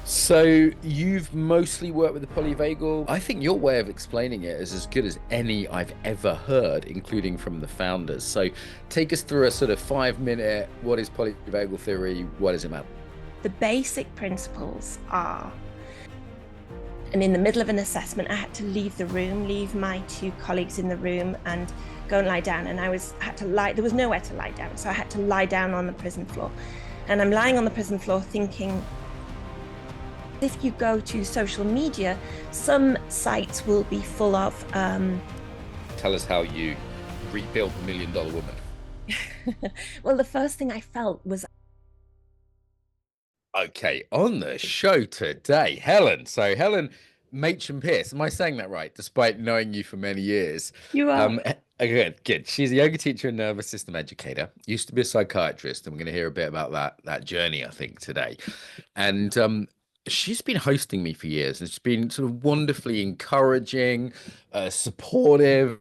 So you've mostly worked with the polyvagal. I think your way of explaining it is as good as any I've ever heard, including from the founders. So take us through a sort of 5 minute, what is polyvagal theory? What does it matter? The basic principles are, and in the middle of an assessment, I had to leave the room, leave my two colleagues in the room and go and lie down. And had to lie, there was nowhere to lie down. So I had to lie down on the prison floor. And I'm lying on the prison floor thinking, if you go to social media, some sites will be full of Tell us how you rebuilt the $1 million woman. well, the first thing I felt was, Okay, on the show today, Helen. So Helen Machen-Pearce, am I saying that right? Despite knowing you for many years. you are. Good, good. She's a yoga teacher and nervous system educator. Used to be a psychiatrist, and we're going to hear a bit about that journey, I think, today. And she's been hosting me for years, and she's been sort of wonderfully encouraging, supportive.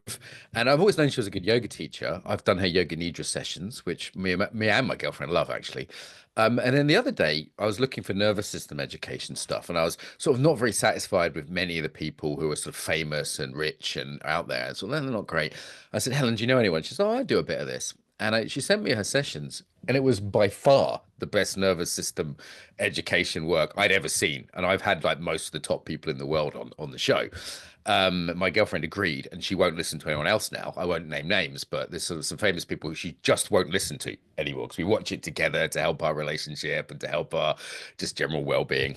And I've always known she was a good yoga teacher. I've done her yoga nidra sessions, which me and my girlfriend love actually. And then the other day, I was looking for nervous system education stuff, and I was sort of not very satisfied with many of the people who are sort of famous and rich and out there. So they're not great. I said, Helen, do you know anyone? She said, oh, I do a bit of this. And she sent me her sessions, and it was by far the best nervous system education work I'd ever seen. And I've had like most of the top people in the world on the show. My girlfriend agreed, and she won't listen to anyone else now. I won't name names, but there's sort of some famous people who she just won't listen to anymore because we watch it together to help our relationship and to help our just general well-being.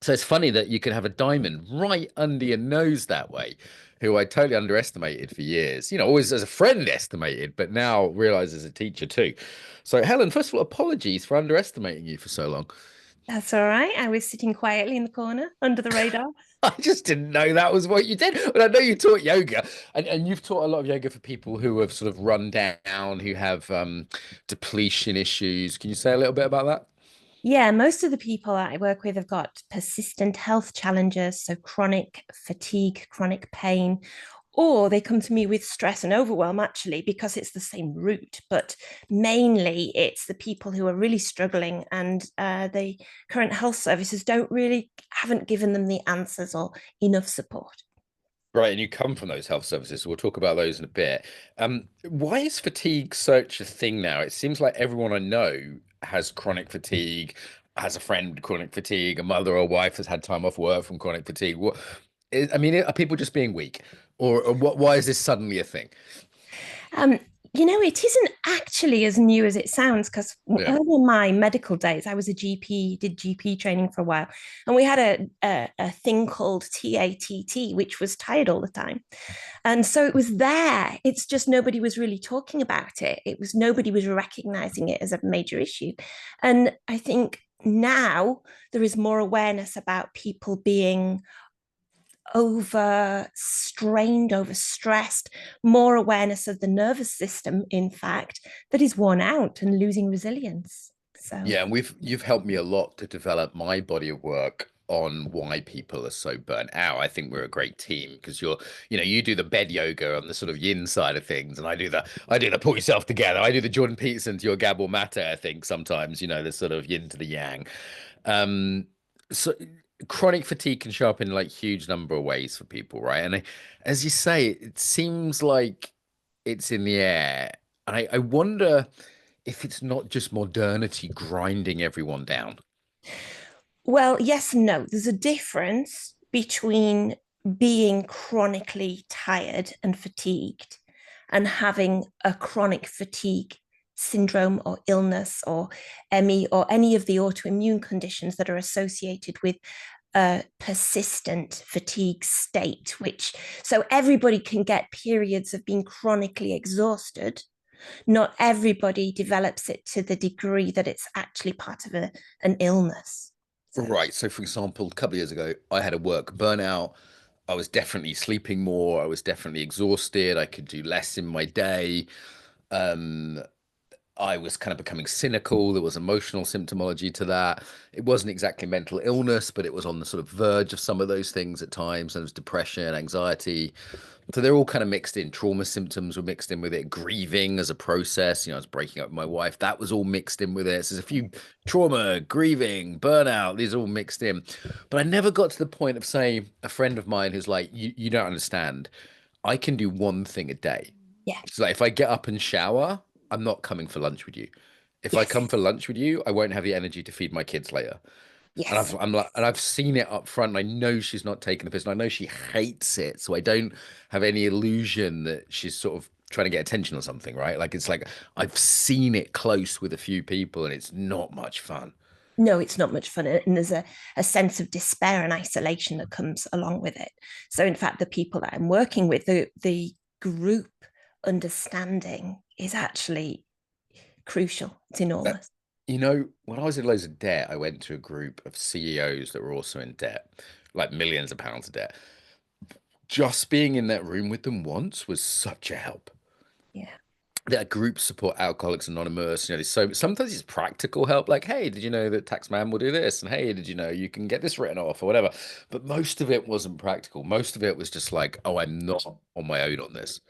So it's funny that you can have a diamond right under your nose that way, who I totally underestimated for years. Always as a friend estimated, but now realize as a teacher too. So Helen, first of all, apologies for underestimating you for so long. That's all right. I was sitting quietly in the corner under the radar. I just didn't know that was what you did. But I know you taught yoga, and you've taught a lot of yoga for people who have sort of run down, who have depletion issues. Can you say a little bit about that? Yeah, most of the people that I work with have got persistent health challenges, so chronic fatigue, chronic pain, or they come to me with stress and overwhelm actually because it's the same root. But mainly it's the people who are really struggling, and the current health services haven't given them the answers or enough support. Right, and you come from those health services, so we'll talk about those in a bit. Why is fatigue such a thing now? It seems like everyone I know has chronic fatigue, has a friend with chronic fatigue, a mother or wife has had time off work from chronic fatigue. I mean, are people just being weak, or what? Why is this suddenly a thing? Um, it isn't actually as new as it sounds because Yeah. early in my medical days, I was a GP, did GP training for a while, and we had a thing called TATT, which was tired all the time. And so it was there. It's just nobody was really talking about it. Nobody was recognizing it as a major issue. And I think now there is more awareness about people being overstrained, overstressed, more awareness of the nervous system, in fact, that is worn out and losing resilience. So, Yeah, and you've helped me a lot to develop my body of work on why people are so burnt out. I think we're a great team because you do the bed yoga on the sort of yin side of things, and I do the pull yourself together. I do the Jordan Peterson to your Gabor Mate, I think sometimes, the sort of yin to the yang. Um, so chronic fatigue can show up in like huge number of ways for people, right? And as you say, it seems like it's in the air. And I wonder if it's not just modernity grinding everyone down. well, yes and no. There's a difference between being chronically tired and fatigued and having a chronic fatigue syndrome or illness or ME or any of the autoimmune conditions that are associated with a persistent fatigue state, which so everybody can get periods of being chronically exhausted. Not everybody develops it to the degree that it's actually part of an illness. So, Right. So, for example, a couple of years ago, I had a work burnout. I was definitely sleeping more. I was definitely exhausted. I could do less in my day. Um, I was kind of becoming cynical. There was emotional symptomology to that. It wasn't exactly mental illness, but it was on the sort of verge of some of those things at times. And it was depression, anxiety. So they're all kind of mixed in. Trauma symptoms were mixed in with it. Grieving as a process. You know, I was breaking up with my wife. That was all mixed in with it. So there's a few trauma, grieving, burnout. These are all mixed in. But I never got to the point of saying a friend of mine who's like, you don't understand. I can do one thing a day. Yeah. It's like if I get up and shower, I'm not coming for lunch with you. If I come Yes. for lunch with you, I won't have the energy to feed my kids later. And Yes. I'm like, and I've seen it up front. And I know she's not taking the piss. And I know she hates it. So I don't have any illusion that she's sort of trying to get attention or something, right? Like it's like I've seen it close with a few people, and it's not much fun. No, it's not much fun. And there's a sense of despair and isolation that comes along with it. So, in fact, the people that I'm working with, the group understanding is actually crucial. It's Uh, enormous. You know, when I was in loads of debt, I went to a group of CEOs that were also in debt, like millions of pounds of debt. Just being in that room with them once was such a help. Yeah. That group support Alcoholics Anonymous, you know, so sometimes it's practical help, like, hey, did you know that taxman will do this? And hey, did you know you can get this written off or whatever? But most of it wasn't practical. Most of it was just like, oh, I'm not on my own on this.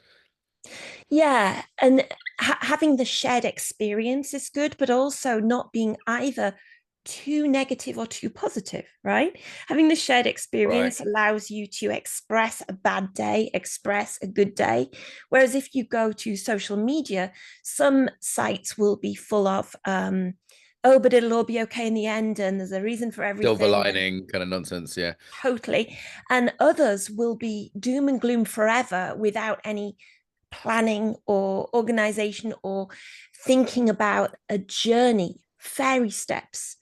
Yeah. And having the shared experience is good, but also not being either too negative or too positive, right? Having the shared Right. experience allows you to express a bad day, express a good day. Whereas if you go to social media, some sites will be full of, oh, but it'll all be okay in the end, and there's a reason for Silver everything. And lining kind of nonsense. Yeah. totally. And others will be doom and gloom forever without any planning or organization or thinking about a journey, fairy steps.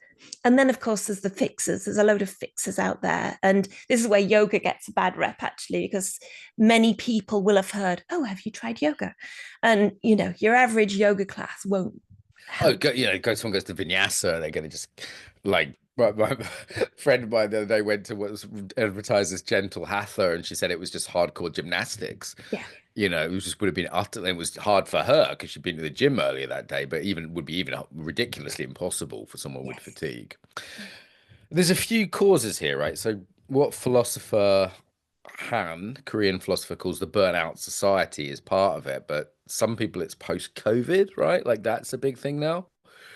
And then, of course, there's the fixers. There's a load of fixers out there. And this is where yoga gets a bad rep, actually, because many people will have heard, oh, have you tried yoga? And, you know, your average yoga class won't Oh, help. someone goes to vinyasa, they're gonna just like my friend of mine the other day went to what was advertised as gentle hatha, and she said it was just hardcore gymnastics. Yeah. You know, it was just would have been utter. It was hard for her because she'd been to the gym earlier that day, but even would be even ridiculously impossible for someone with Yes. fatigue. There's a few causes here, right? So, what philosopher Han, Korean philosopher, calls the burnout society is part of it, but some people it's post-COVID, right? Like that's a big thing now.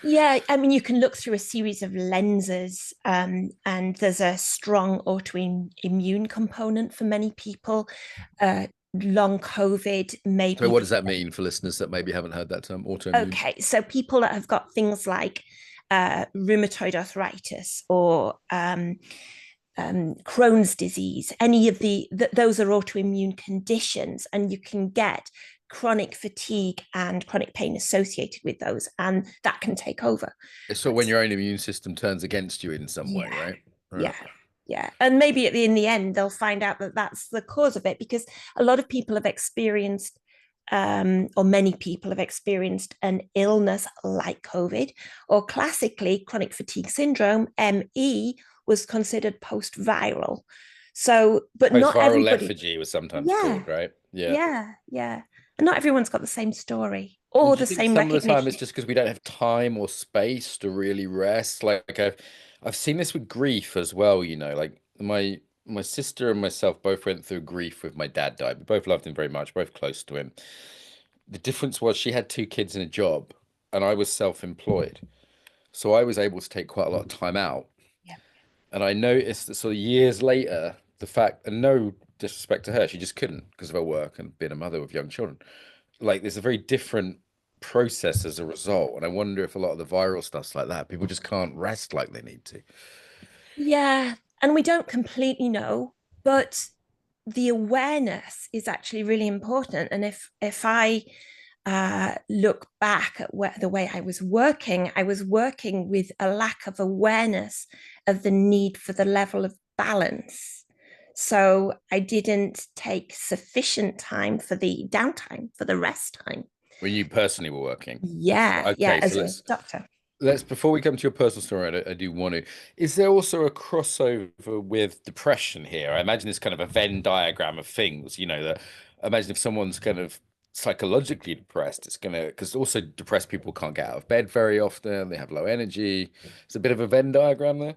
Yeah, I mean, you can look through a series of lenses, and there's a strong autoimmune component for many people. Long COVID, So, maybe what does that mean for listeners that maybe haven't heard that term, autoimmune? okay. So people that have got things like rheumatoid arthritis or Crohn's disease, any of those are autoimmune conditions, and you can get chronic fatigue and chronic pain associated with those, and that can take over. So, when your own immune system turns against you in some way, Yeah, right? yeah, Right. yeah. And maybe in the end, they'll find out that that's the cause of it, because a lot of people have experienced, or many people have experienced an illness like COVID, or classically chronic fatigue syndrome, ME, was considered post-viral. So, but not Post-viral everybody, lethargy was sometimes yeah, called, right? Yeah. yeah. And not everyone's got the same story And or do you the think same some of the time recognition. it's just because we don't have time or space to really rest? Like I've seen this with grief as well, you know, like my sister and myself both went through grief with my dad died. We both loved him very much, both close to him. The difference was she had two kids and a job, and I was self-employed. So I was able to take quite a lot of time out. Yeah. And I noticed that sort of years later, the fact, and no disrespect to her, she just couldn't because of her work and being a mother with young children. Like there's a very different process as a result. And I wonder if a lot of the viral stuff's like that. People just can't rest like they need to. Yeah, and we don't completely know, but the awareness is actually really important. And if I look back at the way I was working with a lack of awareness of the need for the level of balance. So I didn't take sufficient time for the downtime, for the rest time. When you personally were working. Yeah, yeah, Okay, so as a doctor. let's before we come to your personal story, I do want to. Is there also a crossover with depression here? I imagine it's kind of a Venn diagram of things, you know, that imagine if someone's kind of psychologically depressed, it's gonna, because also depressed people can't get out of bed very often. They have low energy. It's a bit of a Venn diagram there.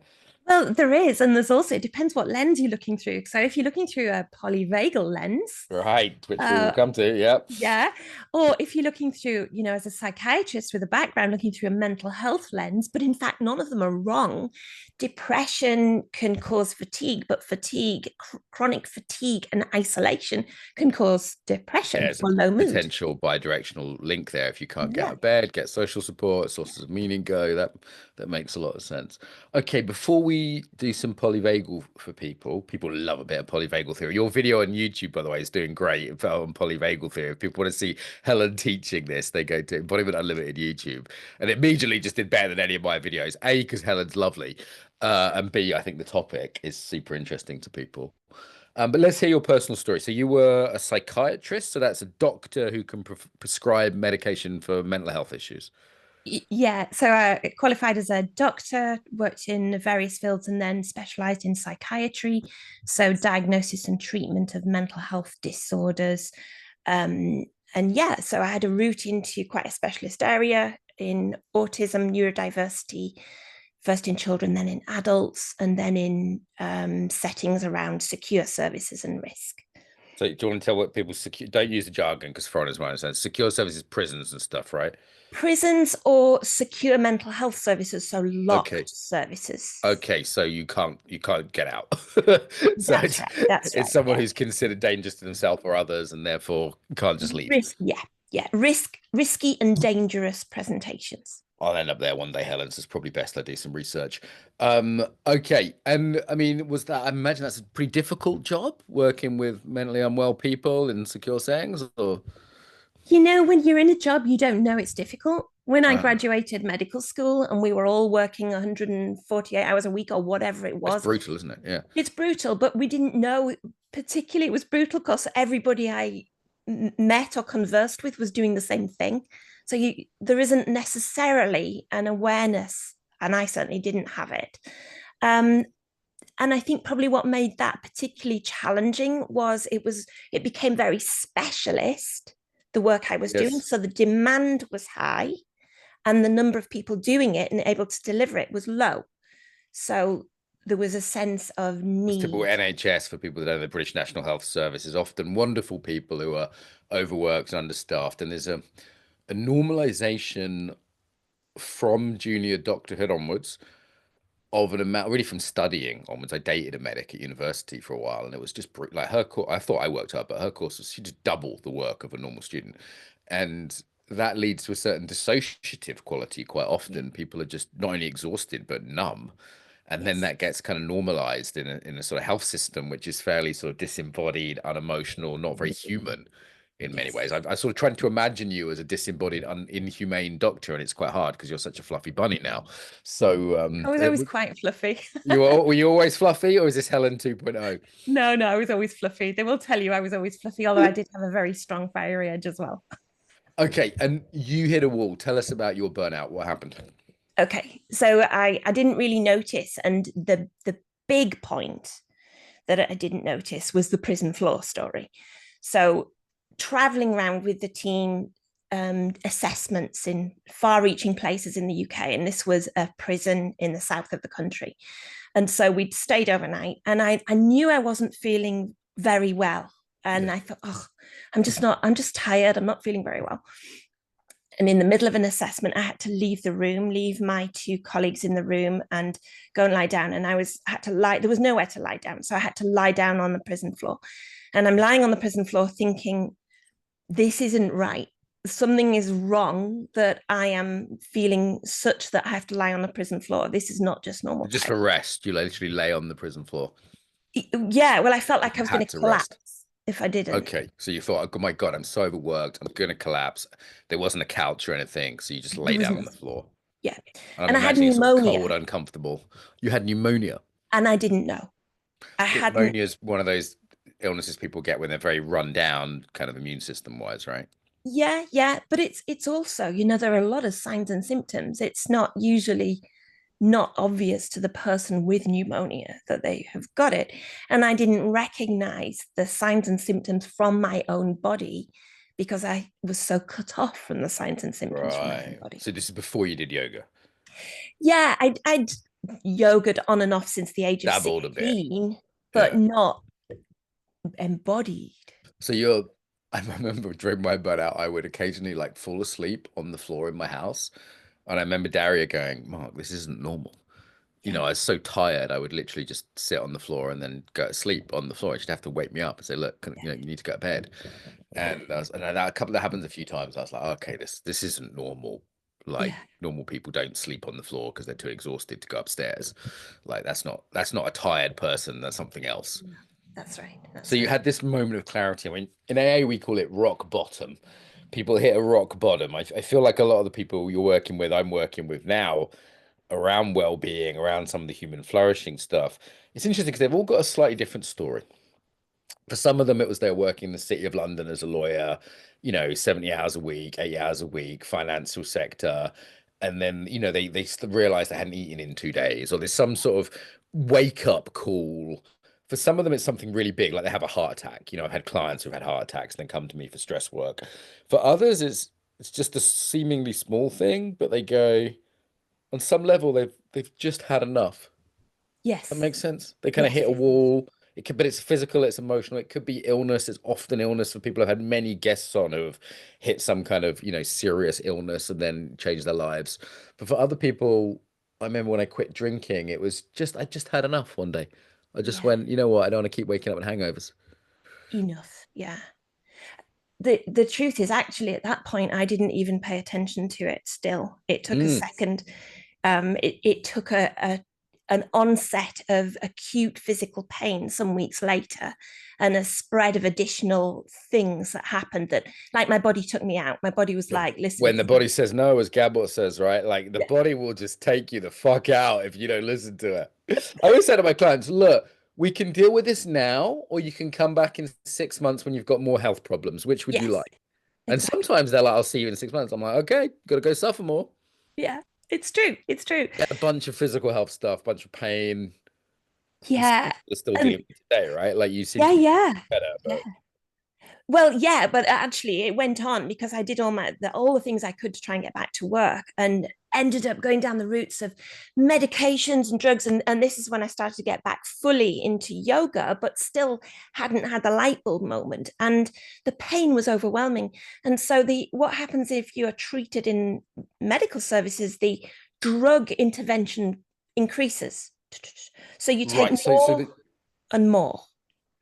Well, there is, and there's also, it depends what lens you're looking through. So if you're looking through a polyvagal lens, Right, which we will uh, come to. Yeah. yeah. Or if you're looking through, as a psychiatrist with a background looking through a mental health lens, but in fact, none of them are wrong. Depression can cause fatigue, but chronic fatigue and isolation can cause depression There's a or low mood. potential bi-directional link there. If you can't get out Yeah. of bed, get social support, sources of meaning go, that makes a lot of sense. Okay, before we do some polyvagal for people love a bit of polyvagal theory. Your video on YouTube, by the way, is doing great on polyvagal theory. If people want to see Helen teaching this, they go to Embodiment Unlimited YouTube, and it immediately just did better than any of my videos. A, because Helen's lovely, and B, I think the topic is super interesting to people. But let's hear your personal story. So you were a psychiatrist, so that's a doctor who can prescribe medication for mental health issues. Yeah, so I qualified as a doctor, worked in various fields, and then specialized in psychiatry. So, diagnosis and treatment of mental health disorders. Um, and yeah, so I had a route into quite a specialist area in autism, neurodiversity, first in children, then in adults, and then in settings around secure services and risk. So do you want to tell what people secure? Don't use the jargon because foreigners might understand. Secure services, prisons and stuff, right? Prisons or secure mental health services, so Okay. locked services. Okay, so you can't get out. So That's right. That's it's right. someone Yeah. who's considered dangerous to themselves or others and therefore can't just leave. Risk. Yeah. Yeah. Risky and dangerous presentations. I'll end up there one day, Helen. So it's probably best I do some research. Okay. And I mean, I imagine that's a pretty difficult job working with mentally unwell people in secure settings, or When you're in a job, you don't know it's difficult. When I uh, graduated medical school and we were all working 148 hours a week or whatever it it's was, brutal, isn't it? Yeah. it's brutal, but we didn't know particularly it was brutal because everybody I met or conversed with was doing the same thing. So there isn't necessarily an awareness, and I certainly didn't have it. Um, and I think probably what made that particularly challenging was it became very specialist, the work I was doing. Yes. So the demand was high and the number of people doing it and able to deliver it was low. So there was a sense of It's typical need. NHS for people that know the British National Health Service is often wonderful people who are overworked and understaffed. And there's a normalization from junior doctorhood onwards of an amount, really from studying onwards. I dated a medic at university for a while, and it was just like her course. I thought I worked hard, but her course was she just double the work of a normal student, and that leads to a certain dissociative quality. Quite Yeah. often, people are just not only exhausted but numb, and then Yes. that gets kind of normalized in a sort of health system which is fairly sort of disembodied, unemotional, not very human in many Yes. ways. I sort of tried to imagine you as a disembodied, inhumane doctor, and it's quite hard because you're such a fluffy bunny now. So, I was always quite fluffy. were you always fluffy, or is this Helen 2.0? No, no, I was always fluffy. They will tell you I was always fluffy, although I did have a very strong fiery edge as well. Okay, and you hit a wall. Tell us about your burnout. What happened? Okay, so I didn't really notice, and the big point that I didn't notice was the prison floor story. So traveling around with the team, assessments in far-reaching places in the UK, and this was a prison in the south of the country. And so we'd stayed overnight, and I knew I wasn't feeling very well, and Yeah. I thought, oh, I'm just tired. I'm not feeling very well. And in the middle of an assessment, I had to leave the room, leave my two colleagues in the room, and go and lie down. And had to lie. There was nowhere to lie down, so I had to lie down on the prison floor. And I'm lying on the prison floor, thinking, this isn't right. Something is wrong that I am feeling such that I have to lie on the prison floor. This is not just normal Just time. for rest, you literally lay on the prison floor. Yeah, well, I felt like I You was going had to to rest. collapse if I didn't. Okay, so you thought, oh my God, I'm so overworked. I'm gonna collapse. There wasn't a couch or anything, so you just There lay was down on the nothing. floor. Yeah. And I'm And I had imagining it's sort of cold, pneumonia uncomfortable. You had pneumonia. and I didn't know. I I think hadn't. pneumonia is one of those illnesses people get when they're very run down, kind of immune system wise, right? Yeah, yeah, but it's also, there are a lot of signs and symptoms. It's not usually not obvious to the person with pneumonia that they have got it. And I didn't recognize the signs and symptoms from my own body because I was so cut off from the signs and symptoms from my own Right. body. So this is before you did yoga. Yeah, I'd yogaed on and off since the age of Dabbled a bit. 16, but Yeah. not embodied. So you're, I remember during my burnout, I would occasionally like fall asleep on the floor in my house. And I remember Daria going, Mark, this isn't normal. You Yeah, know, I was so tired, I would literally just sit on the floor and then go to sleep on the floor. She'd have to wake me up and say, look, yeah, you know, you need to go to bed. And that a couple that happens a few times. I was like, okay, this isn't normal. Like yeah, normal people don't sleep on the floor because they're too exhausted to go upstairs. Like that's not a tired person. That's something else. yeah. That's right. So That's you right. had this moment of clarity. I mean, in AA we call it rock bottom. People hit a rock bottom. I feel like a lot of the people you're working with, I'm working with now, around well-being, around some of the human flourishing stuff. It's interesting because they've all got a slightly different story. For some of them, it was they're working in the City of London as a lawyer, you know, 70 hours a week, 8 hours a week, financial sector. And then, you know, they realized they hadn't eaten in 2 days, or there's some sort of wake up call. For some of them, it's something really big, like they have a heart attack. You know, I've had clients who've had heart attacks and then come to me for stress work. For others, it's just a seemingly small thing, but they go on some level, they've just had enough. That Yes, makes sense. They kind of yes, hit a yes, yes. wall. It could, but it's physical, it's emotional. It could be illness. It's often illness for people. I've had many guests on who have hit some kind of, you know, serious illness and then changed their lives. But for other people, I remember when I quit drinking, it was just I just had enough one day. I just Yeah, went, you know what? I don't want to keep waking up with hangovers. enough. Yeah. The truth is actually at that point I didn't even pay attention to it still. It took a Mm. second. It took a an onset of acute physical pain some weeks later and a spread of additional things that happened that like my body took me out. My body was Yeah. like, listen, When the body says no, as Gabor says, right? Like the yeah, body will just take you the fuck out if you don't listen to it. I always say to my clients, look, we can deal with this now, or you can come back in 6 months when you've got more health problems. Which would you yes, like? And exactly. sometimes they're like, I'll see you in 6 months. I'm like, okay, gotta go suffer more. Yeah, it's true. It's true. Get a bunch of physical health stuff, bunch of pain. And some Yeah. people are still And dealing with it today, right? Like you seem yeah, to be yeah. better, Yeah. but Well, yeah, but actually it went on because I did all the things I could to try and get back to work and ended up going down the routes of medications and drugs. And this is when I started to get back fully into yoga, but still hadn't had the light bulb moment. And the pain was overwhelming. And so the what happens if you are treated in medical services, the drug intervention increases. So you take right. So more and more.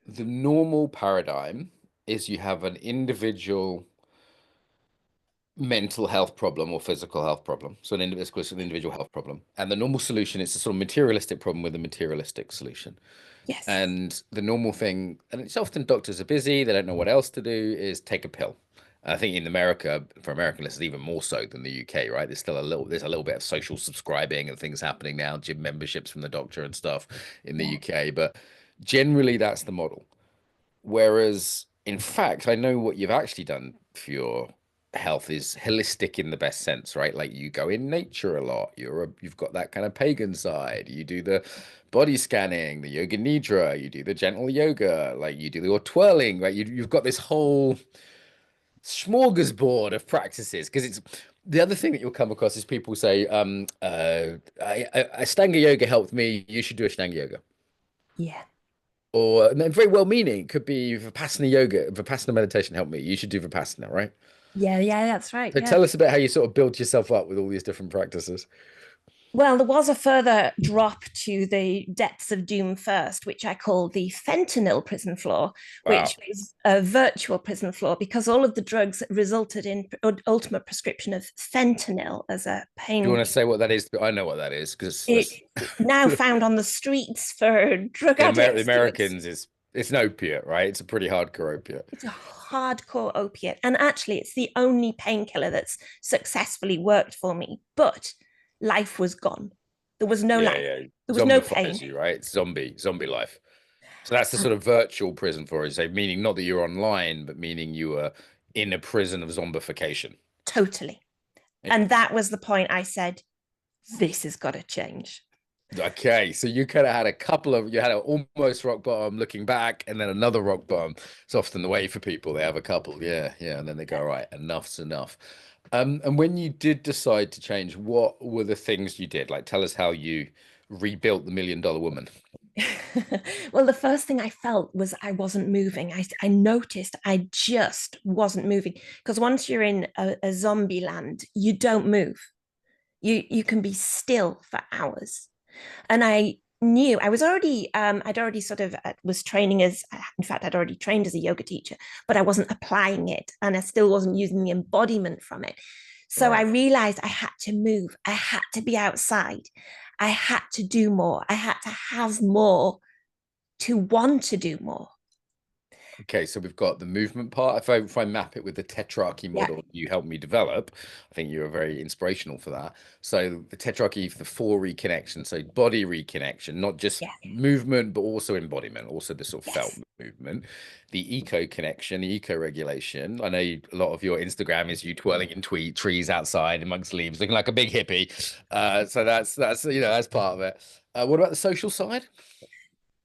the normal paradigm is you have an individual mental health problem or physical health problem. So an individual health problem. And the normal solution is a sort of materialistic problem with a materialistic solution. Yes. And the normal thing, and it's often doctors are busy, they don't know what else to do, is take a pill. And I think in America, for American listeners, even more so than the UK, right? There's a little bit of social subscribing and things happening now, gym memberships from the doctor and stuff in the Yeah. UK. But generally, that's the model. Whereas, in fact, I know what you've actually done for your health is holistic in the best sense, right? Like you go in nature a lot. You've got that kind of pagan side. You do the body scanning, the yoga nidra. You do the gentle yoga. Like you do your twirling. Right? You've got this whole smorgasbord of practices because it's the other thing that you'll come across is people say, Ashtanga yoga helped me. You should do Ashtanga yoga. Yeah. Or and very well meaning. It could be Vipassana yoga, Vipassana meditation helped me. You should do Vipassana, right? Yeah, yeah, that's right. So Yeah. tell us about how you sort of build yourself up with all these different practices. Well, there was a further drop to the depths of doom first, which I call the fentanyl prison floor, Wow. which is a virtual prison floor because all of the drugs resulted in ultimate prescription of fentanyl as a Do you pain. want to say what that is? I know what that is because It that's now found on the streets for drug The addicts. Americans is it's an opiate, right? It's a pretty hardcore opiate. It's a hardcore opiate. And actually, it's the only painkiller that's successfully worked for me. But life was gone. There was no Yeah, life. yeah. There was no Zombifies pain. you, right? It's zombie life. So that's the sort of virtual prison for it. So meaning not that you're online, but meaning you are in a prison of zombification. Totally. Yeah. And that was the point I said, this has got to change. Okay, so you kind of had a couple of you had an almost rock bottom looking back, and then another rock bottom. It's often the way for people. They have a couple, yeah, yeah, and then they go, right, enough's enough. And when you did decide to change, what were the things you did? Like, tell us how you rebuilt the $1 million woman. Well, the first thing I felt was I wasn't moving. I noticed I just wasn't moving because once you're in a zombie land, you don't move. You can be still for hours. And I knew I was already I'd already sort of was training as in fact I'd already trained as a yoga teacher, but I wasn't applying it and I still wasn't using the embodiment from it. So I Right. realized I had to move. I had to be outside. I had to do more. I had to have more to want to do more. Okay, so we've got the movement part. If I map it with the tetrarchy Yeah. model you helped me develop, I think you were very inspirational for that. So the tetrarchy for the four reconnection, so body reconnection, not just Yeah. movement, but also embodiment, also the sort of felt Yes. movement, the eco connection, the eco regulation. I know a lot of your Instagram is you twirling in trees outside amongst leaves, looking like a big hippie. So that's that's part of it. What about the social side?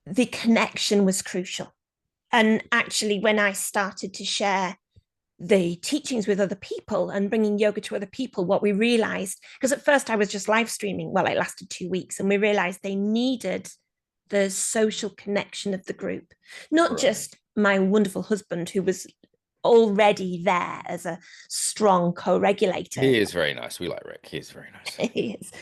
The connection was crucial. And actually, when I started to share the teachings with other people and bringing yoga to other people, what we realized, because at first I was just live streaming, well, it lasted 2 weeks, and we realized they needed the social connection of the group, not Right. just my wonderful husband, who was already there as a strong co-regulator. He is very nice. We like Rick. He is very nice. He is.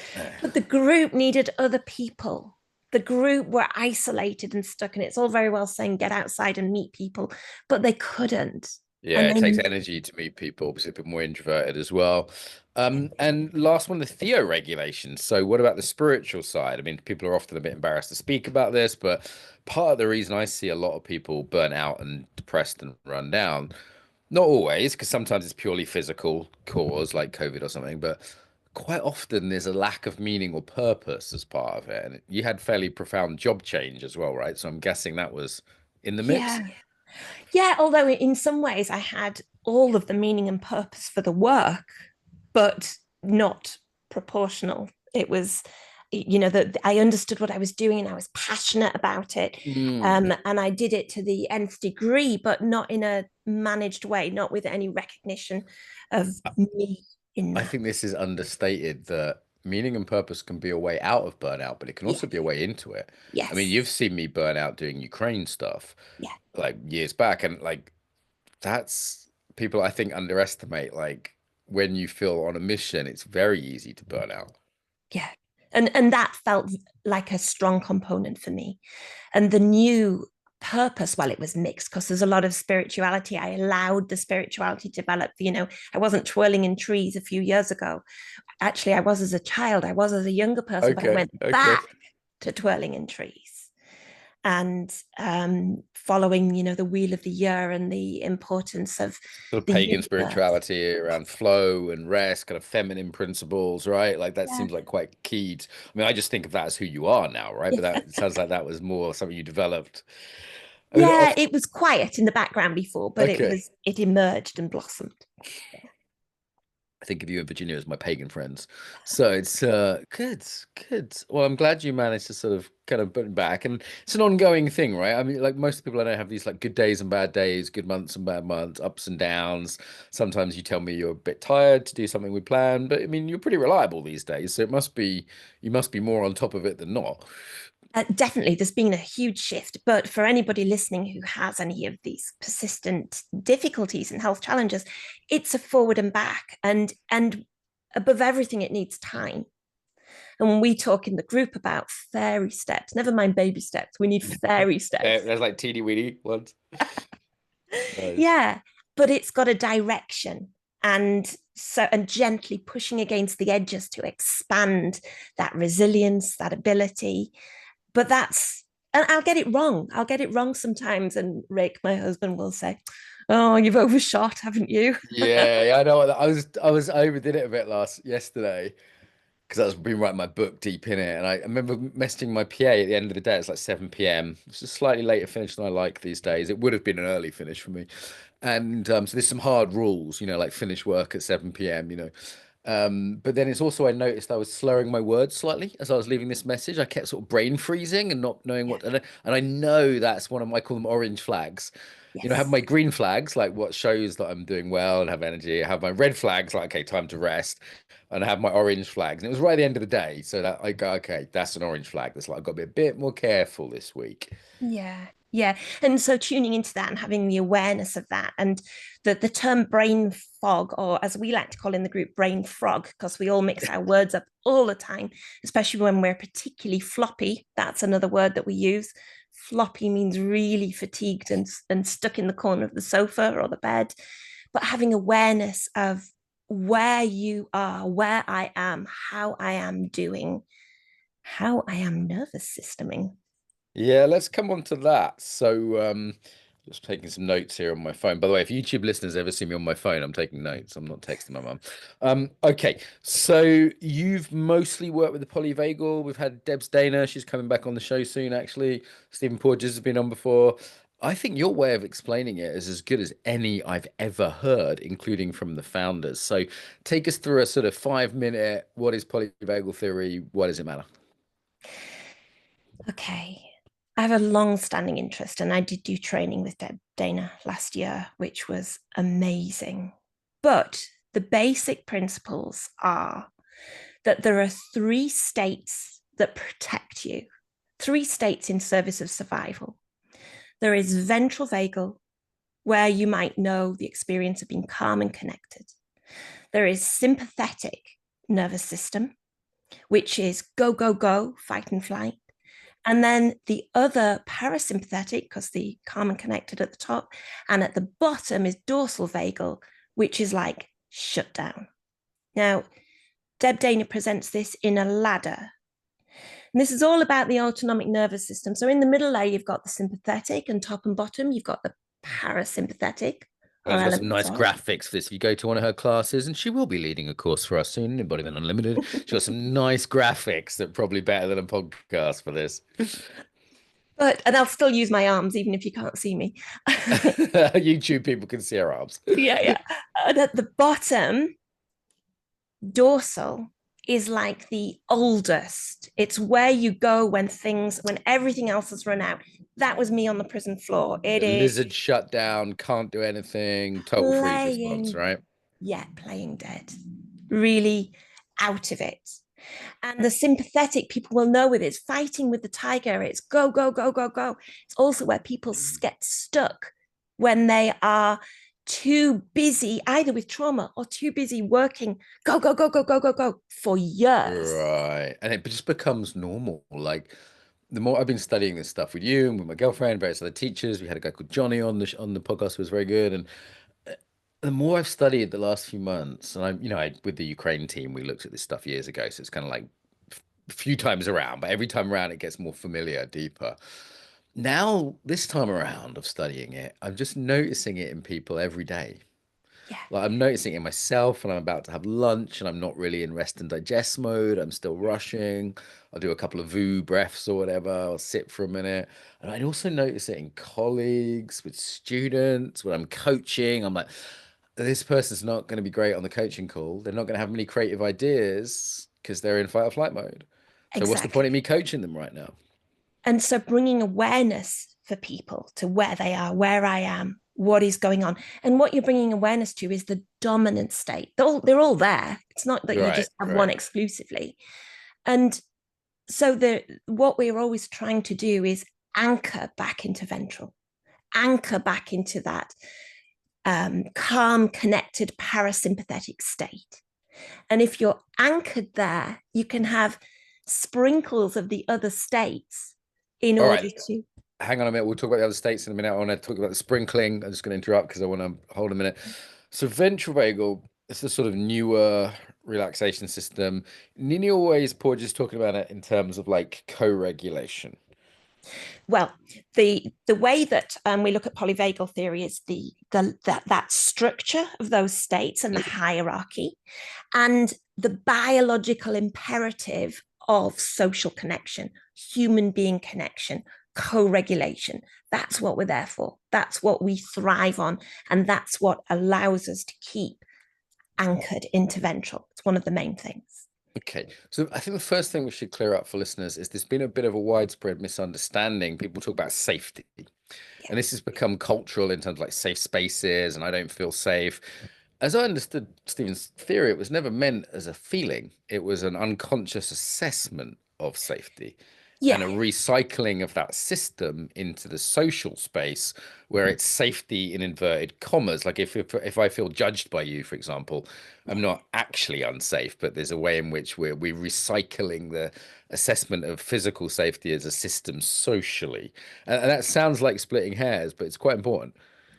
But the group needed other people. The group were isolated and stuck, and it's all very well saying get outside and meet people, but they couldn't. Yeah, And it takes they, energy to meet people, obviously a bit more introverted as well. And last one, the theo-regulation. So what about the spiritual side? I mean, people are often a bit embarrassed to speak about this, but part of the reason I see a lot of people burn out and depressed and run down, not always, because sometimes it's purely physical cause like COVID or something, but quite often there's a lack of meaning or purpose as part of it. And you had fairly profound job change as well, right? So I'm guessing that was in the mix. yeah, yeah. Although in some ways I had all of the meaning and purpose for the work, but not proportional. It was, that I understood what I was doing and I was passionate about it. Mm. And I did it to the nth degree, but not in a managed way, not with any recognition of me in I that. think this is understated that meaning and purpose can be a way out of burnout, but it can Yeah. also be a way into it. I mean, Yes. you've seen me burn out doing Ukraine stuff Yeah. like years back, and like that's people I think underestimate like when you feel on a mission, it's very easy to burn out. Yeah. And that felt like a strong component for me. And the new purpose, well, it was mixed because there's a lot of spirituality. I allowed the spirituality to develop. I wasn't twirling in trees a few years ago. Actually, I was as a child, I was as a younger person, but I Okay, went okay. back to twirling in trees and following, the wheel of the year and the importance of Sort of the pagan universe. spirituality around flow and rest, kind of feminine principles, right? Like that Yeah. seems like quite key. I mean, I just think of that as who you are now, right? But that Yeah. it sounds like that was more something you developed. I mean, Yeah, off. it was quiet in the background before, but Okay. it emerged and blossomed. I think of you and Virginia as my pagan friends. So it's good, good. Well, I'm glad you managed to sort of kind of put it back. And it's an ongoing thing, right? I mean, like most people I know have these like good days and bad days, good months and bad months, ups and downs. Sometimes you tell me you're a bit tired to do something we plan, but I mean, you're pretty reliable these days. So it must be you must be more on top of it than not. Definitely, there's been a huge shift. But for anybody listening who has any of these persistent difficulties and health challenges, it's a forward and back. And above everything, it needs time. And when we talk in the group about fairy steps, never mind baby steps, we need fairy steps. There's like teeny weeny ones. Nice. Yeah, but it's got a direction, and gently pushing against the edges to expand that resilience, that ability. But that's, and I'll get it wrong. I'll get it wrong sometimes. And Rick, my husband, will say, "Oh, you've overshot, haven't you?" Yeah, yeah, I know. I overdid it a bit yesterday. Because I was been writing my book deep in it, and I remember messaging my PA at the end of the day. It's like 7 p.m. It's a slightly later finish than I like these days. It would have been an early finish for me, and so there's some hard rules, like finish work at 7 p.m. But then it's also, I noticed I was slurring my words slightly as I was leaving this message. I kept sort of brain freezing and not knowing Yeah. what, and I know that's one of my, I call them orange flags. You know, I have Yes. my green flags, like what shows that I'm doing well and have energy. I have my red flags, like, okay, time to rest. And I have my orange flags. And it was right at the end of the day. So that I go, okay, that's an orange flag. That's like, I've got to be a bit more careful this week. Yeah. Yeah. And so tuning into that and having the awareness of that, and the term brain fog, or as we like to call in the group, brain frog, because we all mix our words up all the time, especially when we're particularly floppy. That's another word that we use. Floppy means really fatigued and stuck in the corner of the sofa or the bed. But having awareness of where you are, where I am, how I am doing, how I am nervous systeming. Yeah, let's come on to that. So, just taking some notes here on my phone. By the way, if YouTube listeners ever see me on my phone, I'm taking notes. I'm not texting my mum. Okay, so you've mostly worked with the polyvagal. We've had Debs Dana. She's coming back on the show soon, actually. Stephen Porges has been on before. I think your way of explaining it is as good as any I've ever heard, including from the founders. So take us through a sort of 5 minute, what is polyvagal theory? Why does it matter? Okay. I have a long standing interest, and I did do training with Dana last year, which was amazing. But the basic principles are that there are three states that protect you, three states in service of survival. There is ventral vagal, where you might know the experience of being calm and connected. There is sympathetic nervous system, which is go, go, go, fight and flight. And then the other parasympathetic, because the calm and connected at the top, and at the bottom is dorsal vagal, which is like shut down. Now, Deb Dana presents this in a ladder. And this is all about the autonomic nervous system. So in the middle layer, you've got the sympathetic, and top and bottom, you've got the parasympathetic, Well, or she's got some elements nice of. graphics for this. If you go to one of her classes, and she will be leading a course for us soon, Embodiment Unlimited. She's got some nice graphics that are probably better than a podcast for this. And I'll still use my arms, even if you can't see me. YouTube people can see her arms. Yeah, yeah. And at the bottom, dorsal is like the oldest. It's where you go when everything else has run out. That was me on the prison floor. It The is lizard shut down, can't do anything, total freeze response, playing, right? yeah, playing dead, really out of it. And the sympathetic people will know with it. It's fighting with the tiger. It's go, go, go, go, go. It's also where people get stuck when they are too busy, either with trauma or too busy working, go, go, go, go, go, go, go for years. Right. And it just becomes normal. Like the more I've been studying this stuff with you and with my girlfriend, various other teachers, we had a guy called Johnny on the podcast who was very good. And the more I've studied the last few months, and with the Ukraine team, we looked at this stuff years ago, so it's kind of like a few times around, but every time around it gets more familiar, deeper. Now, this time around of studying it, I'm just noticing it in people every day. Yeah, Like I'm noticing it in myself, and I'm about to have lunch, and I'm not really in rest and digest mode. I'm still rushing. I'll do a couple of VU breaths or whatever. I'll sit for a minute. And I also notice it in colleagues, with students, when I'm coaching. I'm like, this person's not going to be great on the coaching call. They're not going to have many creative ideas because they're in fight or flight mode. So what's the point of exactly. me coaching them right now? And so bringing awareness for people to where they are, where I am, what is going on. And what you're bringing awareness to is the dominant state. They're all there. It's not that you Right, just have one right. exclusively. And so what we're always trying to do is anchor back into ventral, anchor back into that calm, connected, parasympathetic state. And if you're anchored there, you can have sprinkles of the other states in All order right. to. Hang on a minute. We'll talk about the other states in a minute. I want to talk about the sprinkling. I'm just going to interrupt because I want to hold a minute. So ventral vagal, it's the sort of newer relaxation system. Nini always Porges talking about it in terms of like co-regulation. Well, the way that we look at polyvagal theory is that structure of those states and the hierarchy, and the biological imperative of social connection, human being connection, co-regulation. That's what we're there for. That's what we thrive on, and that's what allows us to keep anchored into ventral. It's one of the main things. Okay, so I think the first thing we should clear up for listeners is there's been a bit of a widespread misunderstanding. People talk about safety, Yeah. and this has become cultural in terms of like safe spaces, and I don't feel safe. As I understood Stephen's theory, it was never meant as a feeling. It was an unconscious assessment of safety and Yeah. a recycling of that system into the social space where it's safety in inverted commas. Like if I feel judged by you, for example, I'm not actually unsafe, but there's a way in which we're recycling the assessment of physical safety as a system socially. And that sounds like splitting hairs, but it's quite important.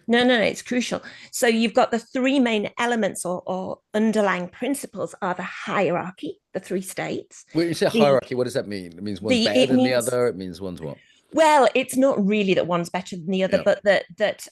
No, it's crucial. So you've got the three main elements or underlying principles are the hierarchy, the three states. When you say The hierarchy, what does that mean? It means one's the better it than the means other. It means one's what? well, it's not really that one's better than the other, Yeah. but that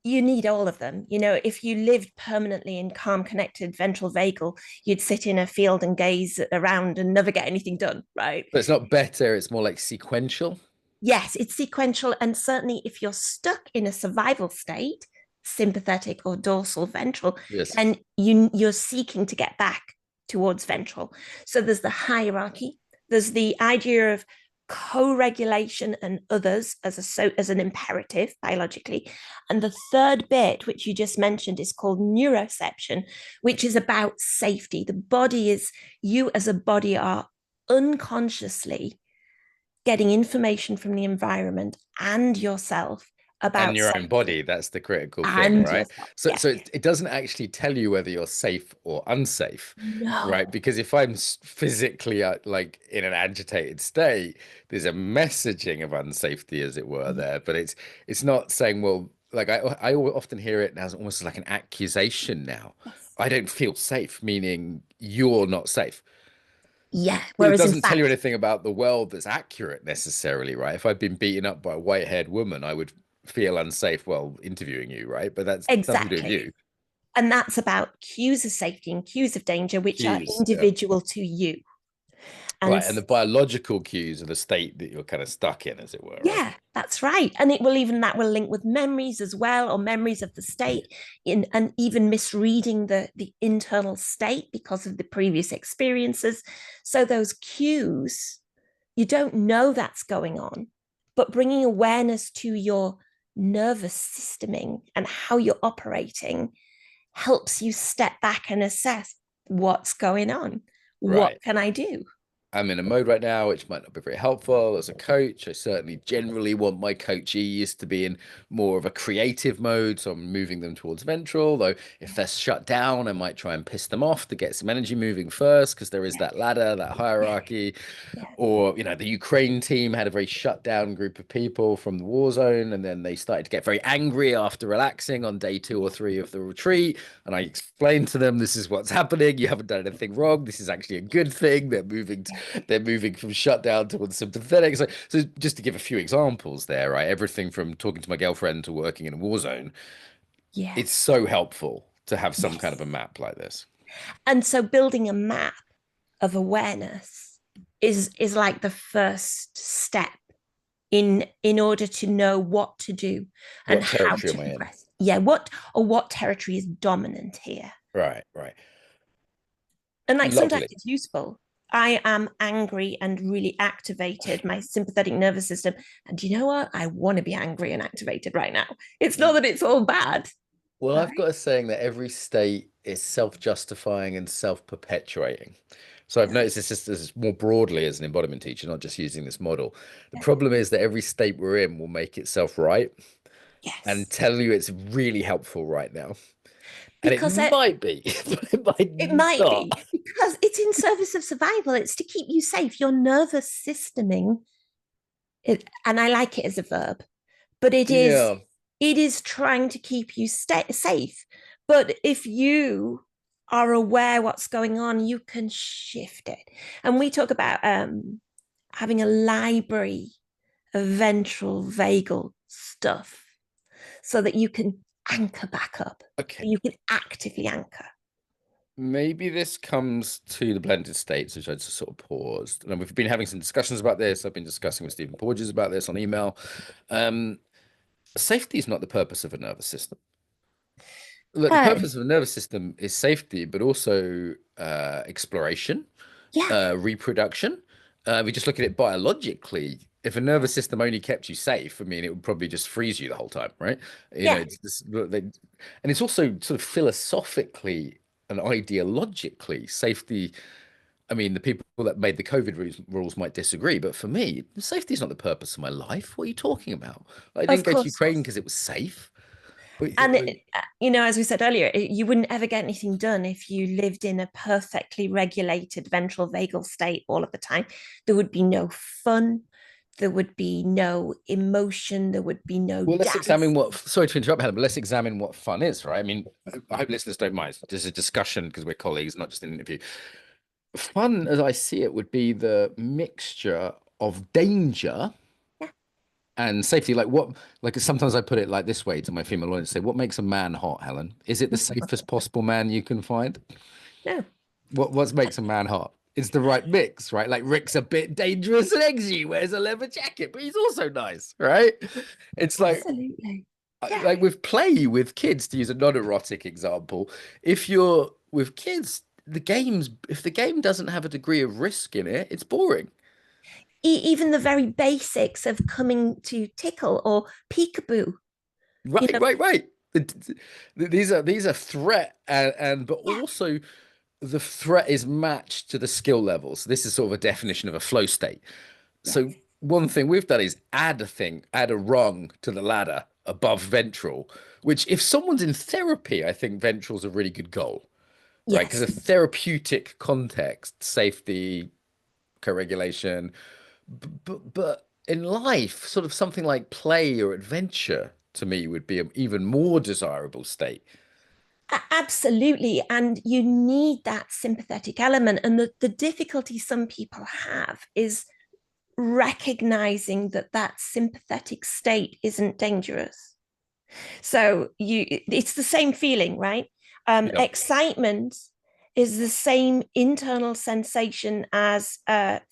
you need all of them. You know, if you lived permanently in calm, connected ventral vagal, you'd sit in a field and gaze around and never get anything done, right? But it's not better, it's more like sequential. Yes, it's sequential. And certainly if you're stuck in a survival state, sympathetic or dorsal ventral, Yes. then you're seeking to get back towards ventral. So there's the hierarchy, there's the idea of co-regulation and others as an imperative biologically. And the third bit, which you just mentioned, is called neuroception, which is about safety. The body is, you as a body are unconsciously getting information from the environment and yourself And about your own safety body, that's the critical thing, and right? yourself. So Yeah. so it doesn't actually tell you whether you're safe or unsafe, right? No. Because if I'm physically like in an agitated state, there's a messaging of unsafety, as it were, there. But it's not saying, well, like I often hear it as almost like an accusation now. Yes. I don't feel safe, meaning you're not safe. Yeah. But it Whereas in doesn't tell you fact, anything about the world that's accurate necessarily, right? If I'd been beaten up by a white-haired woman, I would feel unsafe while interviewing you, right? But that's nothing to do with exactly. you. And that's about cues of safety and cues of danger, which are Cues, yeah. individual to you. And Right. And the biological cues are the state that you're kind of stuck in, as it were, right? yeah, that's right. And it will even that will link with memories as well, or memories of the state, in and even misreading the internal state because of the previous experiences. So those cues, you don't know that's going on, but bringing awareness to your nervous systeming and how you're operating helps you step back and assess what's going on. What Right. can I do? I'm in a mode right now which might not be very helpful as a coach. I certainly generally want my coachees to be in more of a creative mode, so I'm moving them towards ventral. Though if they're shut down, I might try and piss them off to get some energy moving first, because there is Yeah, that ladder, that yeah, hierarchy. yeah, Or, the Ukraine team had a very shut down group of people from the war zone, and then they started to get very angry after relaxing on day 2 or 3 of the retreat. And I explained to them, this is what's happening. You haven't done anything wrong. This is actually a good thing. yeah. They're moving from shutdown towards sympathetic. So just to give a few examples there, right? Everything from talking to my girlfriend to working in a war zone. Yes. It's so helpful to have some kind of a Yes. map like this. And so building a map of awareness is like the first step in order to know what to do and What how territory to am I in? progress. Yeah, what territory is dominant here. Right, right. And like sometimes Lovely. it's useful. I am angry and really activated, my sympathetic nervous system. And you know what? I want to be angry and activated right now. It's not that it's all bad. Well, Right? I've got a saying that every state is self-justifying and self-perpetuating. So I've noticed this more broadly as an embodiment teacher, not just using this model. The problem is that every state we're in will make itself right and Yes. tell you it's really helpful right now. And it Because might be, but it might it might not. be because it's in service of survival. It's to keep you safe. Your nervous systeming, and I like it as a verb, but Yeah, it is trying to keep you safe. But if you are aware what's going on, you can shift it. And we talk about having a library of ventral vagal stuff so that you can anchor back up. okay. You can actively anchor. Maybe this comes to the blended states, which I just sort of paused. And we've been having some discussions about this. I've been discussing with Stephen Porges about this on email. Safety is not the purpose of a nervous system. Look, the Uh, purpose of the nervous system is safety, but also exploration, yeah, reproduction. We just look at it biologically. If a nervous system only kept you safe, I mean, it would probably just freeze you the whole time, right? You know, yeah, it's this, and it's also sort of philosophically and ideologically safety. I mean, the people that made the COVID rules might disagree, but for me, safety is not the purpose of my life. What are you talking about? I of didn't go to course. Ukraine because it was safe. And, Like, as we said earlier, you wouldn't ever get anything done if you lived in a perfectly regulated ventral vagal state all of the time. There would be no fun. There would be no emotion. There would be no well, let's dance. examine what, sorry to interrupt, Helen, but let's examine what fun is, right? I mean, I hope listeners don't mind. There's a discussion because we're colleagues, not just an interview. Fun, as I see it, would be the mixture of danger Yeah, and safety. Like what, like sometimes I put it like this way to my female audience, say, what makes a man hot, Helen? Is it the safest possible man you can find? no, What makes a man hot? It's the right mix, right? Like Rick's a bit dangerous and edgy, wears a leather jacket, but he's also nice, right? It's like absolutely. Yeah. with play with kids, to use a non-erotic example, if you're with kids, if the game doesn't have a degree of risk in it, it's boring. Even the very basics of coming to tickle or peekaboo, you Right, know, right, right. These are threat and but yeah, also the threat is matched to the skill level. So this is sort of a definition of a flow state. yes, So one thing we've done is add a rung to the ladder above ventral, which if someone's in therapy, I think ventral's a really good goal, right? Because yes. a therapeutic context, safety, co-regulation, but in life, sort of something like play or adventure to me would be an even more desirable state. Absolutely. And you need that sympathetic element. And the difficulty some people have is recognizing that that sympathetic state isn't dangerous. So it's the same feeling, right? Yeah. Excitement is the same internal sensation as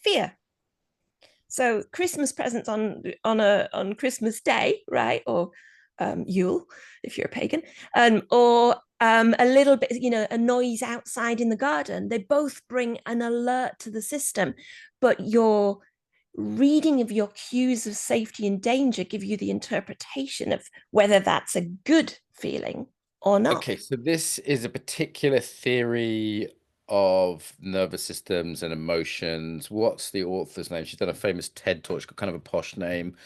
fear. So Christmas presents on Christmas Day, right? Or Yule, if you're a pagan, or a little bit, a noise outside in the garden. They both bring an alert to the system, but your reading of your cues of safety and danger give you the interpretation of whether that's a good feeling or not. Okay, so this is a particular theory of nervous systems and emotions. What's the author's name? She's done a famous TED talk. She's got kind of a posh name.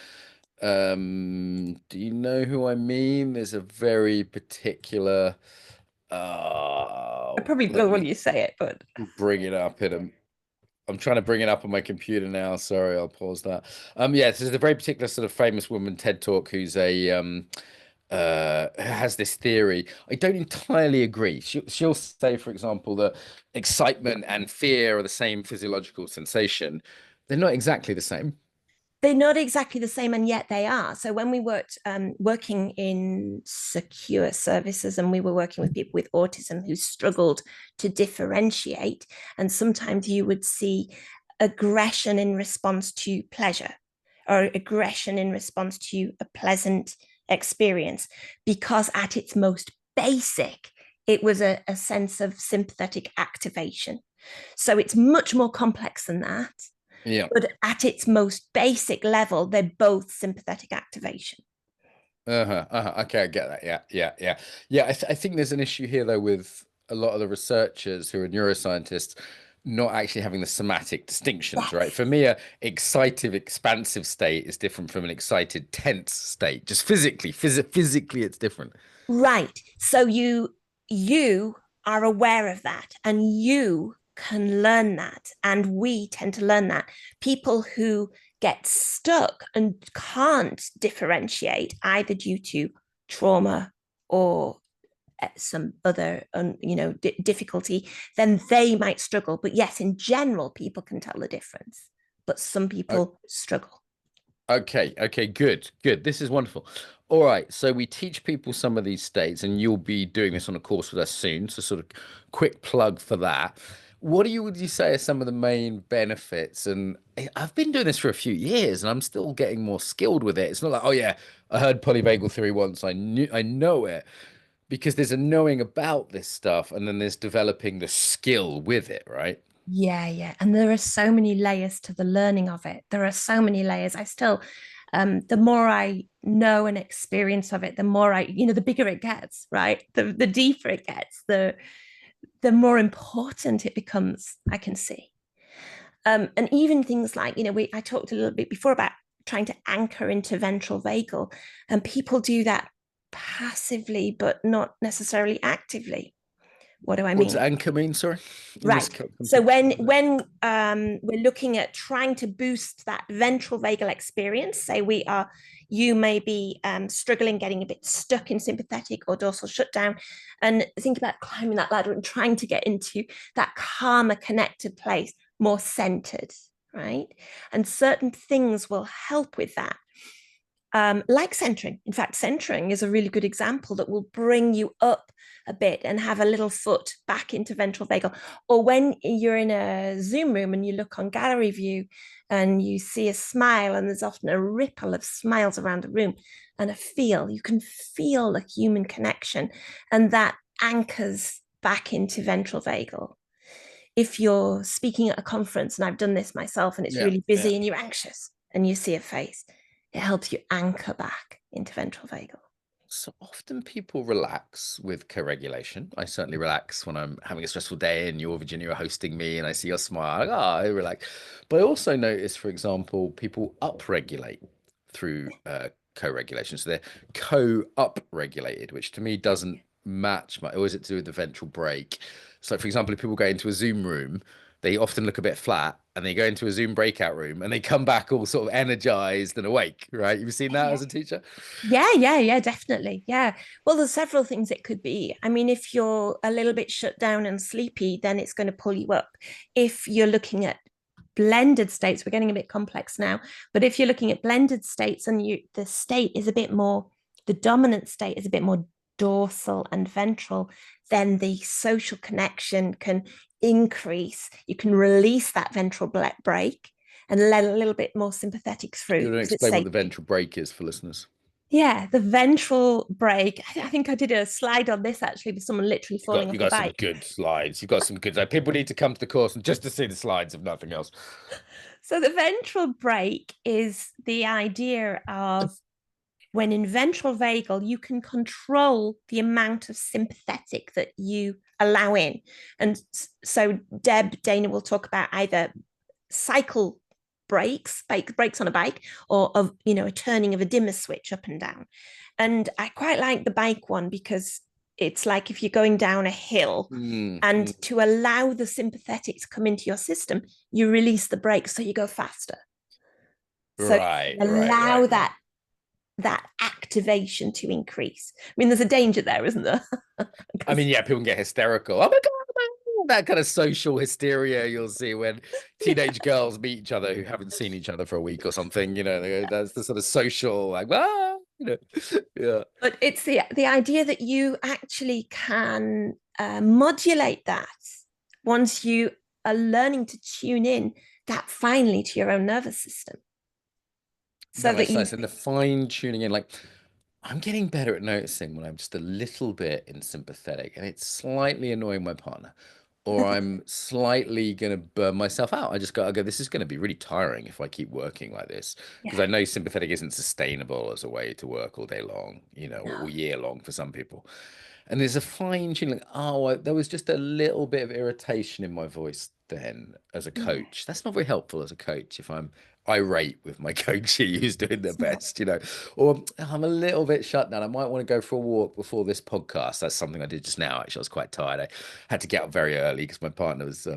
Do you know who I mean? There's a very particular I probably let will when me you say it, but bring it up in a I'm trying to bring it up on my computer now. Sorry, I'll pause that. Yeah, this is a very particular sort of famous woman TED talk who's a has this theory. I don't entirely agree. She'll say, for example, that excitement and fear are the same physiological sensation. They're not exactly the same. they're not exactly the same, and yet they are. So when we worked working in secure services, and we were working with people with autism who struggled to differentiate, and sometimes you would see aggression in response to pleasure or aggression in response to a pleasant experience, because at its most basic, it was a sense of sympathetic activation. So it's much more complex than that, Yeah. but at its most basic level, they're both sympathetic activation. Uh-huh. Uh-huh. Okay, I get that. Yeah, yeah, yeah. Yeah, I think there's an issue here though with a lot of the researchers who are neuroscientists not actually having the somatic distinctions, right? Yes. For me, a excited, expansive state is different from an excited, tense state. Just physically, it's different. Right. So you are aware of that, and you can learn that, and we tend to learn that. People who get stuck and can't differentiate either due to trauma or some other difficulty, then they might struggle. But yes, in general, people can tell the difference, but some people struggle. Okay, okay, good, good. This is wonderful. All right, so we teach people some of these states, and you'll be doing this on a course with us soon. So, sort of quick plug for that. Would you say are some of the main benefits? And I've been doing this for a few years, and I'm still getting more skilled with it. It's not like, oh yeah, I heard polyvagal theory once. I know it. because there's a knowing about this stuff, and then there's developing the skill with it, right? Yeah, yeah. And there are so many layers to the learning of it. There are so many layers. I still, the more I know and experience of it, the more the bigger it gets, right? The deeper it gets, the more important it becomes, I can see. And even things like, I talked a little bit before about trying to anchor into ventral vagal, and people do that passively, but not necessarily actively. What do I What does mean? anchor mean? Sorry, in this Right. So context. when we're looking at trying to boost that ventral vagal experience, say you may be struggling, getting a bit stuck in sympathetic or dorsal shutdown, and think about climbing that ladder and trying to get into that calmer, connected place, more centered, right? And certain things will help with that. Like centering. In fact, centering is a really good example that will bring you up a bit and have a little foot back into ventral vagal. Or when you're in a Zoom room and you look on gallery view and you see a smile, and there's often a ripple of smiles around the room, and you can feel the human connection, and that anchors back into ventral vagal. If you're speaking at a conference, and I've done this myself, and it's Yeah, really yeah. busy and you're anxious and you see a face, it helps you anchor back into ventral vagal. So often people relax with co-regulation. I certainly relax when I'm having a stressful day and you're Virginia are hosting me and I see your smile. Like, I relax. But I also notice, for example, people upregulate through co-regulation. So they're co-up-regulated, which to me doesn't match my, or is it to do with the ventral brake? So, for example, if people go into a Zoom room, they often look a bit flat and they go into a Zoom breakout room and they come back all sort of energized and awake, right? You've seen that Yeah. as a teacher? Yeah, definitely. Yeah. Well, there's several things it could be. I mean, if you're a little bit shut down and sleepy, then it's going to pull you up. If you're looking at blended states, we're getting a bit complex now, but if you're looking at blended states and the state is a bit more, the dominant state is a bit more dorsal and ventral, then the social connection can increase. You can release that ventral brake and let a little bit more sympathetic through. You want to Because it's explain what safe. the ventral brake is for listeners? Yeah, the ventral brake. I think I did a slide on this actually with someone literally You got falling you off a got some bike. good slides. You've got some good. Like, people need to come to the course and just to see the slides, if nothing else. So the ventral brake is the idea of when in ventral vagal, you can control the amount of sympathetic that you allow in. And so Dana will talk about either cycle brakes on a bike, or of a turning of a dimmer switch up and down. And I quite like the bike one because it's like if you're going down a hill, and to allow the sympathetic to come into your system, you release the brakes so you go faster. So Right, right, allow right. that activation to increase. I mean, there's a danger there, isn't there? I mean, yeah, people can get hysterical. Oh my God, that kind of social hysteria you'll see when teenage girls meet each other who haven't seen each other for a week or something. That's the sort of social, like, yeah. But it's the idea that you actually can modulate that once you are learning to tune in that finely to your own nervous system, so That that makes you sense. And the fine tuning in, like, I'm getting better at noticing when I'm just a little bit in sympathetic and it's slightly annoying my partner, or I'm slightly gonna burn myself out. I go, this is gonna be really tiring if I keep working like this. Because yeah, I know sympathetic isn't sustainable as a way to work all day long, no, all year long for some people. And there's a fine tuning, like, there was just a little bit of irritation in my voice then as a yeah, coach. That's not very helpful as a coach if I'm irate with my coachee who's doing their it's not. best. Or I'm a little bit shut down. I might want to go for a walk before this podcast. That's something I did just now. Actually, I was quite tired. I had to get up very early because my partner was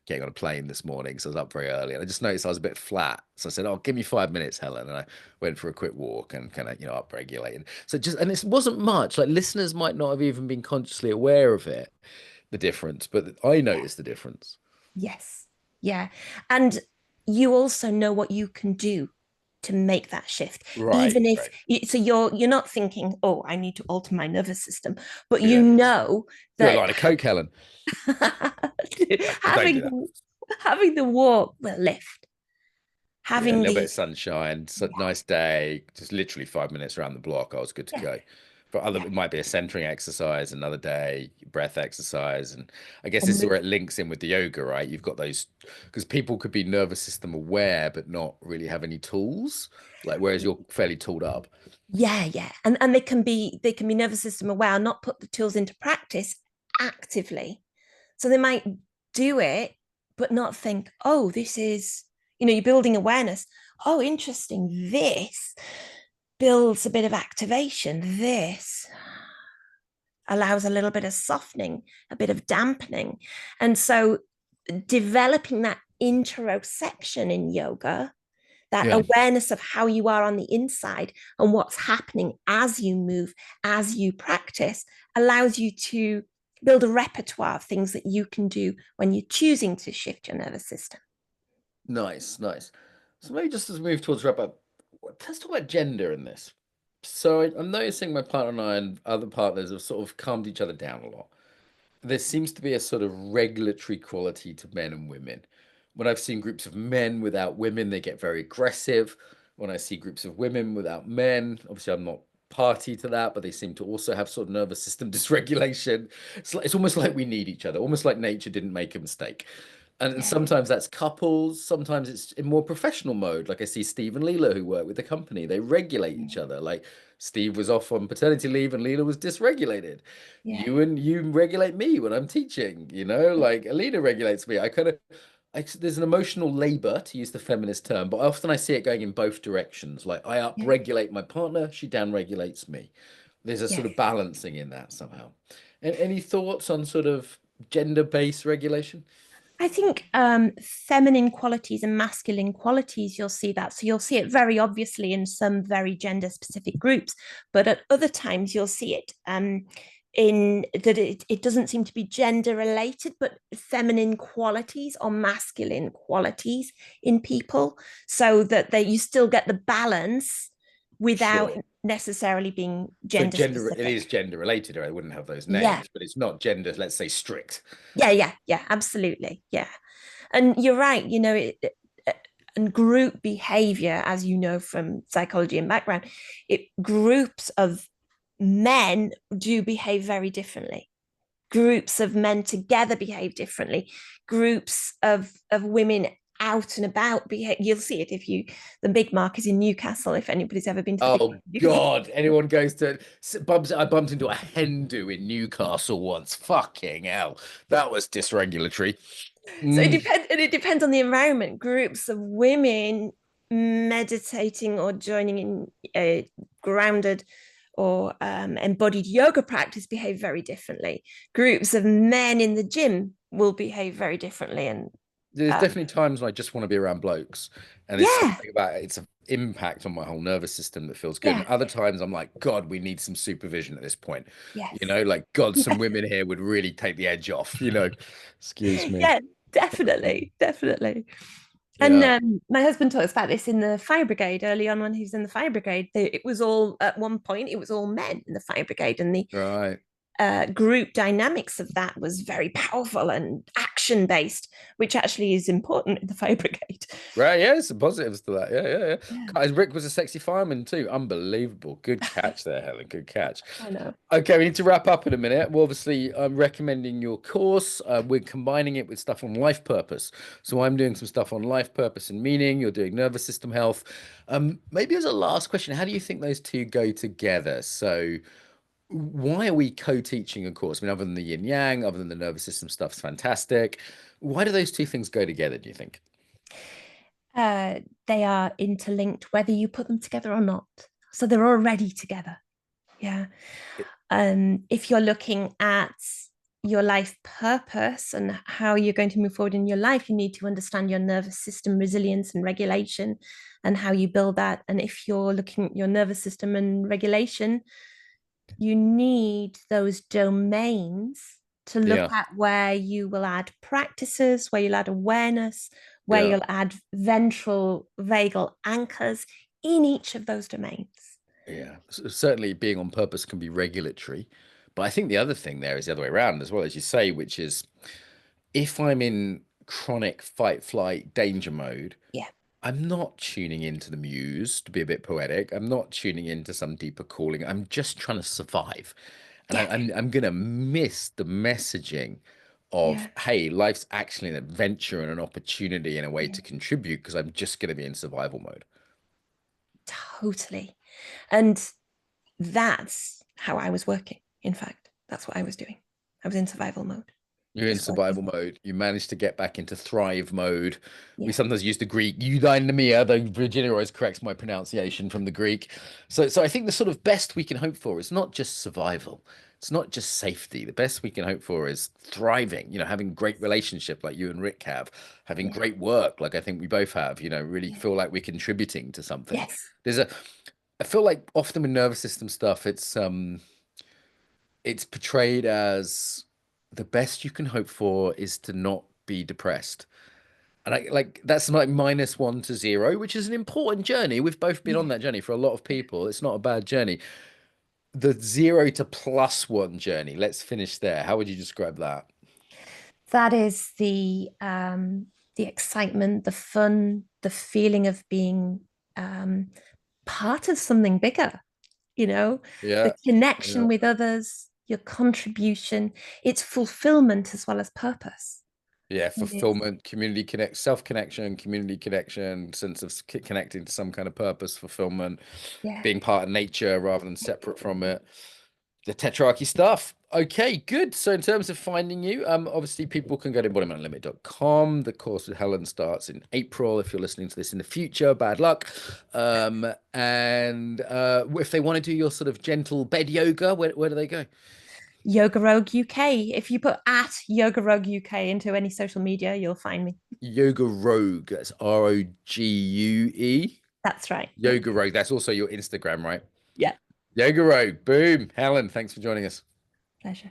getting on a plane this morning, so I was up very early, and I just noticed I was a bit flat. So I said, "Oh, give me 5 minutes, Helen," and I went for a quick walk and kind of upregulated. So and it wasn't much. Like, listeners might not have even been consciously aware of it, the difference, but I Yeah, noticed the difference. yes, yeah, and you also know what you can do to make that shift, Right, even if right. so you're not thinking, oh, I need to alter my nervous system, but you Yeah. know Do a that line of coke, Helen. Well, don't do that. having having the walk will lift, Yeah, a having little bit the of sunshine, yeah, nice day, just literally 5 minutes around the block. I was good to yeah, go. For other, Yeah. it might be a centering exercise another day, breath exercise. And I guess Or this is mo- where it links in with the yoga, right? You've got those, because people could be nervous system aware, but not really have any tools. Like, whereas you're fairly tooled up. yeah, yeah. And they can be nervous system aware, not put the tools into practice actively. So they might do it, but not think, oh, this is, you're building awareness. Oh, interesting. This builds a bit of activation. This allows a little bit of softening, a bit of dampening. And so developing that interoception in yoga, that Yeah. awareness of how you are on the inside and what's happening as you move, as you practice, allows you to build a repertoire of things that you can do when you're choosing to shift your nervous system. Nice, nice. So maybe just as we move towards wrap up, let's talk about gender in this. So I'm noticing my partner and I and other partners have sort of calmed each other down a lot. There seems to be a sort of regulatory quality to men and women. When I've seen groups of men without women, they get very aggressive. When I see groups of women without men, obviously I'm not party to that, but they seem to also have sort of nervous system dysregulation. It's almost like we need each other, almost like nature didn't make a mistake. And Yeah, sometimes that's couples, sometimes it's in more professional mode. Like I see Steve and Leela who work with the company, they regulate each other. Like Steve was off on paternity leave and Leela was dysregulated. yeah, You regulate me when I'm teaching, like Alina regulates me. There's an emotional labor, to use the feminist term, but often I see it going in both directions. Like I yeah, upregulate my partner, she downregulates me. There's a yeah. sort of balancing in that somehow. And any thoughts on sort of gender-based regulation? I think feminine qualities and masculine qualities, you'll see that. So you'll see it very obviously in some very gender specific groups, but at other times you'll see it in that it doesn't seem to be gender related, but feminine qualities or masculine qualities in people, so that you still get the balance without Sure. necessarily being So gender gender, it specific. is gender related, or I wouldn't have those Yeah, names, but it's not gender, let's say strict. yeah, absolutely. Yeah. And you're right, and group behavior, as you know from psychology and background, groups of men do behave very differently. Groups of men together behave differently. Groups of women out and about behave. You'll see it if you the big market in Newcastle. If anybody's ever been to the big Oh market in Newcastle, God! Anyone goes to bumps? I bumped into a hen do in Newcastle once. Fucking hell, that was dysregulatory. so it Mm. depends, and it depends on the environment. Groups of women meditating or joining in a grounded or embodied yoga practice behave very differently. Groups of men in the gym will behave very differently, and There's uh, definitely times when I just want to be around blokes, and there's yeah, something about its impact on my whole nervous system that feels good. yeah, And other times I'm like, God, we need some supervision at this point. yes, Like God, some yeah, women here would really take the edge off. Excuse me. yeah, definitely, definitely. And Yeah, my husband taught us about this in the fire brigade early on when he was in the fire brigade. It was all at one point, it was all men in the fire brigade, and the right. group dynamics of that was very powerful and action based, which actually is important in the fire brigade. Right, yeah, some positives to that. Yeah, yeah, yeah. Yeah, Guys, Rick was a sexy fireman too. Unbelievable. Good catch there, Helen. Good catch. I know. Okay, we need to wrap up in a minute. Well, obviously, I'm recommending your course. We're combining it with stuff on life purpose. So I'm doing some stuff on life purpose and meaning. You're doing nervous system health. Maybe as a last question, how do you think those two go together? So why are we co-teaching a course? I mean, other than the yin yang, other than the nervous system stuff's fantastic. Why do those two things go together, do you think? Uh, they are interlinked whether you put them together or not. So they're already together. Yeah. If you're looking at your life purpose and how you're going to move forward in your life, you need to understand your nervous system resilience and regulation and how you build that. And if you're looking at your nervous system and regulation, you need those domains to look Yeah, at where you will add practices, where you'll add awareness, where yeah. you'll add ventral vagal anchors in each of those domains. Yeah, certainly being on purpose can be regulatory. But I think the other thing there is the other way around as well, as you say, which is if I'm in chronic fight, flight, danger mode, Yeah. I'm not tuning into the muse to be a bit poetic. I'm not tuning into some deeper calling. I'm just trying to survive. And Yeah, I'm gonna miss the messaging of, yeah, hey, life's actually an adventure and an opportunity and a way yeah, to contribute because I'm just gonna be in survival mode. totally. And that's how I was working. In fact, that's what I was doing. I was in survival mode, You're in just working. survival mode. You managed to get back into thrive mode. We Yeah, sometimes use the Greek eudaimonia, though Virginia always corrects my pronunciation from the Greek. So I think the sort of best we can hope for is not just survival. It's not just safety. The best we can hope for is thriving, having great relationship like you and Rick have, having yeah, great work like I think we both have, really yeah. feel like we're contributing to something. Yes, There's a I feel like often with nervous system stuff, it's portrayed as the best you can hope for is to not be depressed. And I like that's like -1 to 0, which is an important journey. We've both been yeah, on that journey for a lot of yeah. people. It's not a bad journey. The 0 to +1 journey. Let's finish there. How would you describe that? That is the excitement, the fun, the feeling of being um, part of something bigger, you know, the Yeah. Yeah. connection with others, your contribution. It's fulfillment as well as purpose. Yeah, It is. fulfillment, community connect, self-connection, community connection, sense of connecting to some kind of purpose, fulfillment, Yeah. being part of nature rather than separate from it. The tetrarchy stuff. Okay, good. So in terms of finding you, obviously people can go to embodimentunlimited.com. The course with Helen starts in April. If you're listening to this in the future, bad luck. And if they want to do your sort of gentle bed yoga, where do they go? Yoga Rogue UK. If you put at Yoga Rogue UK into any social media, you'll find me. Yoga Rogue. That's Rogue. That's right. Yeah. Yoga Rogue. That's also your Instagram, right? Yeah. Yoga Rogue. Boom. Helen, thanks for joining us. Pleasure.